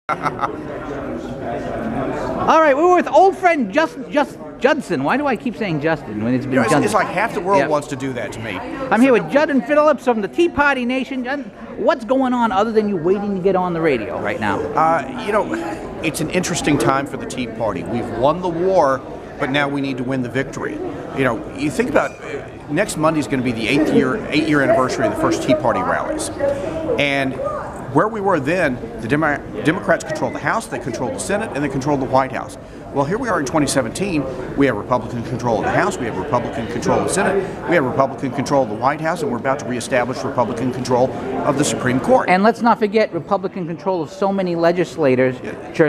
All right, we're with old friend Judson. Why do I keep saying Justin when it's been Judson? It's like half the world wants to do that to me. I'm here with Judson Phillips from the Tea Party Nation. What's going on other than you waiting to get on the radio right now? It's an interesting time for the Tea Party. We've won the war, but now we need to win the victory. You think about next Monday is going to be the eight-year anniversary of the first Tea Party rallies, and where we were then, the Democrats controlled the House, they controlled the Senate, and they controlled the White House. Well, here we are in 2017. We have Republican control of the House, we have Republican control of the Senate, we have Republican control of the White House, and we're about to reestablish Republican control of the Supreme Court. And let's not forget Republican control of so many legislators,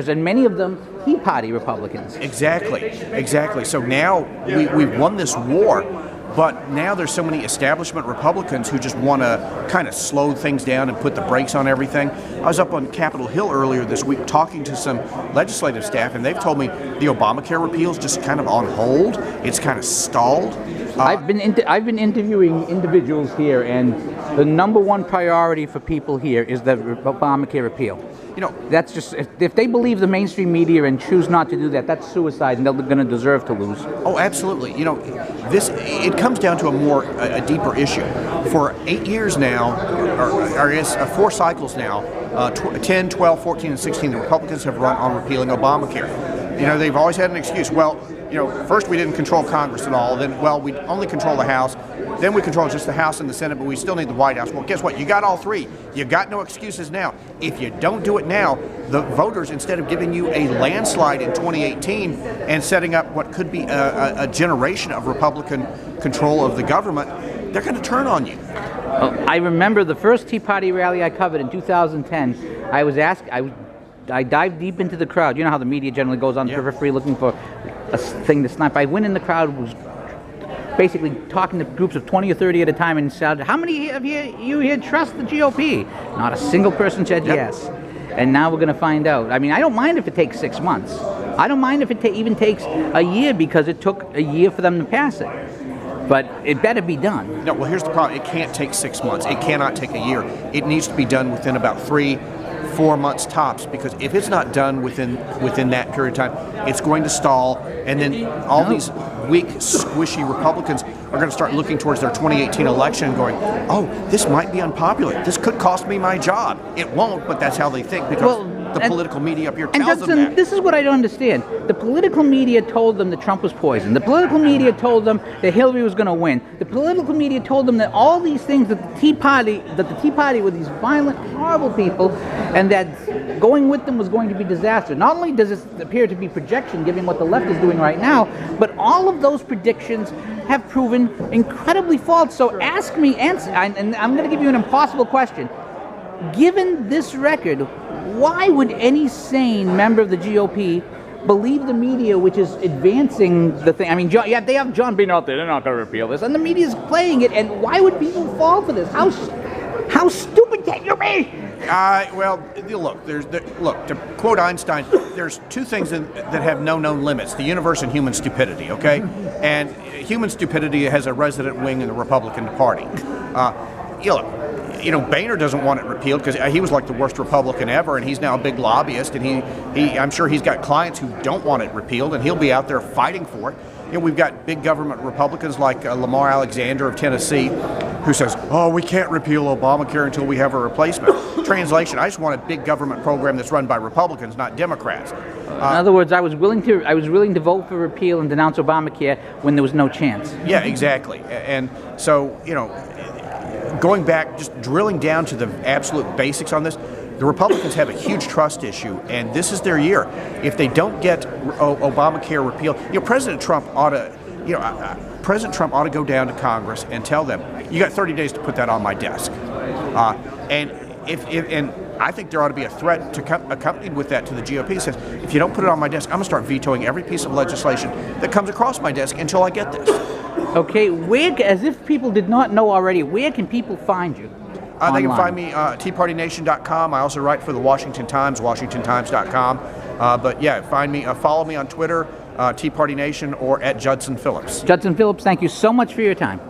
and many of them Tea Party Republicans. Exactly. So now we've won this war. But now there's so many establishment Republicans who just want to kind of slow things down and put the brakes on everything. I was up on Capitol Hill earlier this week talking to some legislative staff, and they've told me the Obamacare repeal is just kind of on hold. It's kind of stalled. I've been interviewing individuals here, and the number one priority for people here is the Obamacare repeal. That's just, if they believe the mainstream media and choose not to do that, that's suicide, and they're going to deserve to lose. Oh, absolutely. It comes down to a deeper issue. For 8 years now, or I guess 4 cycles now, 10, 12, 14, and 16, the Republicans have run on repealing Obamacare. They've always had an excuse. Well, first we didn't control Congress at all. Then, we only control the House. Then we control just the House and the Senate, but we still need the White House. Well, guess what? You got all three. You got no excuses now. If you don't do it now, the voters, instead of giving you a landslide in 2018 and setting up what could be a generation of Republican control of the government, they're going to turn on you. I remember the first Tea Party rally I covered in 2010. I dived deep into the crowd. You know how the media generally goes on the periphery looking for a thing to snipe. I went in the crowd, was basically talking to groups of 20 or 30 at a time, and shouted, "How many of you here trust the GOP?" Not a single person said yes. And now we're going to find out. I mean, I don't mind if it takes 6 months. I don't mind if it even takes a year, because it took a year for them to pass it. But it better be done. No, well, here's the problem. It can't take 6 months. It cannot take a year. It needs to be done within about 3-4 months tops, because if it's not done within that period of time, it's going to stall, and then all these weak, squishy Republicans are going to start looking towards their 2018 election and going, oh, this might be unpopular. This could cost me my job. It won't, but that's how they think, because the political media up here tells them that. This is what I don't understand. The political media told them that Trump was poisoned. The political media told them that Hillary was going to win. The political media told them that all these things, that the Tea Party were these violent, horrible people, and that going with them was going to be disaster. Not only does this appear to be projection, given what the left is doing right now, but all of those predictions have proven incredibly false. So ask me, and I'm going to give you an impossible question. Given this record, why would any sane member of the GOP believe the media, which is advancing the thing? I mean, they have John Bean out there. They're not going to repeal this, and the media is playing it. And why would people fall for this? How stupid can you be? Look. To quote Einstein, there's two things that have no known limits: the universe and human stupidity. Okay, and human stupidity has a resident wing in the Republican Party. Boehner doesn't want it repealed because he was like the worst Republican ever, and he's now a big lobbyist, and I'm sure he's got clients who don't want it repealed, and he'll be out there fighting for it. We've got big government Republicans like Lamar Alexander of Tennessee, who says, "Oh, we can't repeal Obamacare until we have a replacement." Translation: I just want a big government program that's run by Republicans, not Democrats. In other words, I was willing to vote for repeal and denounce Obamacare when there was no chance. Yeah, exactly. And so, going back, just drilling down to the absolute basics on this, the Republicans have a huge trust issue, and this is their year. If they don't get Obamacare repealed, President Trump ought to go down to Congress and tell them, "You got 30 days to put that on my desk." And I think there ought to be a threat to accompanied with that to the GOP that says, "If you don't put it on my desk, I'm going to start vetoing every piece of legislation that comes across my desk until I get this." Okay, as if people did not know already, where can people find you? They can find me at teapartynation.com. I also write for the Washington Times, washingtontimes.com. But yeah, find me, follow me on Twitter, Tea Party Nation, or at Judson Phillips. Judson Phillips, thank you so much for your time.